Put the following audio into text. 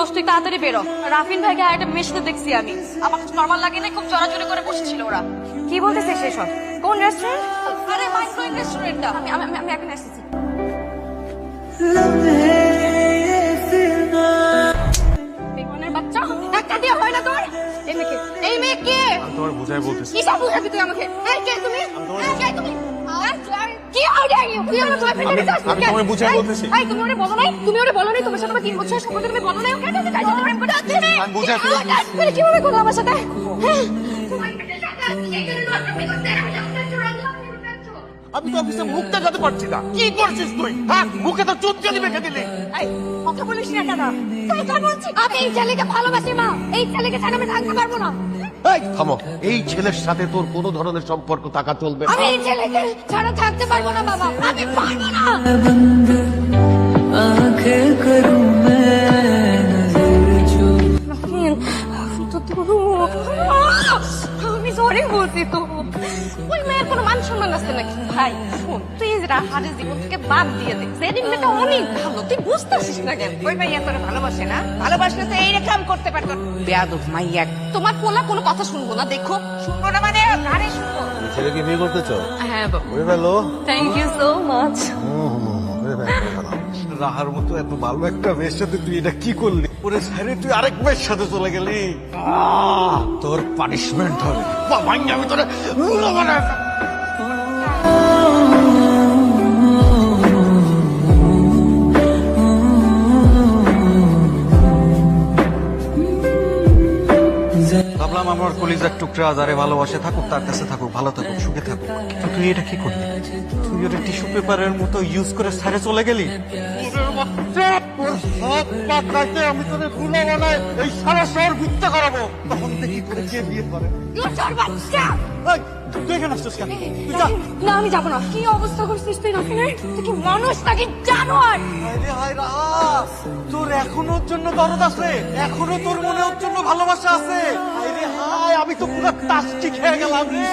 দোষ তুই তাড়াতাড়ি বেরো। রাফিন ভাইকে আর একটা মেয়ের সাথে দেখছি আমি, আমার কাছে নরমাল লাগে না, খুব জড়াজড়ি করে বসেছিল ওরা। কি বলতেছে সেসব? কোন রেস্টুরেন্ট? আরে মাইক্রোইন রেস্টুরেন্টটা। আমি এখন আসতেছি। বেগুনের বাচ্চা, একটা দিয়ে হয় না তোর? এই মেয়ে কে? আমি তোমার বুঝাই বলতেছি। কিসব বুঝাবি তুই আমাকে? এই কে তুমি? এই কে তুমি? কি আইডিয়া ইউ? তুই আমার বয়ফ্রেন্ডের কাছে আসছিস? আমি তোমায় বুঝাই বলতেছি। এই তুমি ওরে বলো নাই? তুমি ওরে বলো নাই তোমার সাথে আমার 3 বছরের সম্পর্ক, তুমি বলো নাই ওকে? তুমি কাজ করে প্রেম করতে আসছিস? আমি বুঝাই বলতেছি। তুমি কিভাবে করলে আমার সাথে? আমি তো অফিসে মুখ দেখাতে পারছি না। কি করছিস তুই? হ্যাঁ, মুখে তো চুনকালি মেখে দিলি। এই কথা বলিস না কেন? তুই তো বলছিস আমি এই ছেলেকে ভালোবাসি মা, এই ছেলেকে ছাড়া আমি থাকতে পারবো না। এই থামো, এই ছেলের সাথে তোর কোনো ধরনের সম্পর্ক থাকা চলবে না। আমি এই ছেলেকে ছাড়া থাকতে পারবো না বাবা, আমি পারবো না। আমি সরি বলছি তো, ওই মেয়ের কোনো মান সম্মান আছে নাকি? ভাই শোন, তুই এই হারের জীবন থেকে বাদ দিয়ে দে। সেদিন মেয়েটা অনেক ভালো, তুই বুঝতেছিস না কেন? ওই ভাইয়া তোর ভালোবাসে না? ভালোবাসলে তো এইরকম করতে পারতো। বেয়াদব মাইয়া। তোমার পোলা কোনো কথা শুনবো না, দেখো। শুনবো না মানে? আরে শুনবো। ছেলেকে বিয়ে করতে চাও? হ্যাঁ বাবা, করে ফেলো। Thank you so much. করে ফেলো। রাহার মতো এত ভালো একটা মেয়ের সাথে তুই এটা কি করলি? ওরে স্যারে তুই আরেক মেয়ের সাথে চলে গেলি। তোর পানিশমেন্ট হবে। বাবা আমি তোরে মানে ভাবলাম আমার কলিজার টুকরা যারে ভালোবাসে থাকুক, তার কাছে থাকুক, ভালো থাকুক, সুখে থাকুক। কিন্তু তুই এটা কি করলি? তুই ওটা টিস্যু পেপারের মতো ইউজ করে সারে চলে গেলি। আমি তোরে ফুলে বানাই এই সারা শহর ভিত্তা করাবো, তখন দেখি তোরে কে বিয়ে করে। লজ্জার বাচ্চা! এই, তুই এখানে আসছিস কেন? তুই যা। না আমি যাবো না। কি অবস্থা করছিস তুই রাফিনের? তুই কি মানুষ নাকি জানোয়ার? আরে হায় রাহা, তোর এখনো ওর জন্য দরদ আছে, এখনো তোর মনে ওর জন্য ভালোবাসা আছে। আরে হায়, আমি তো পুরো টাস্টি খেয়ে গেলাম রে।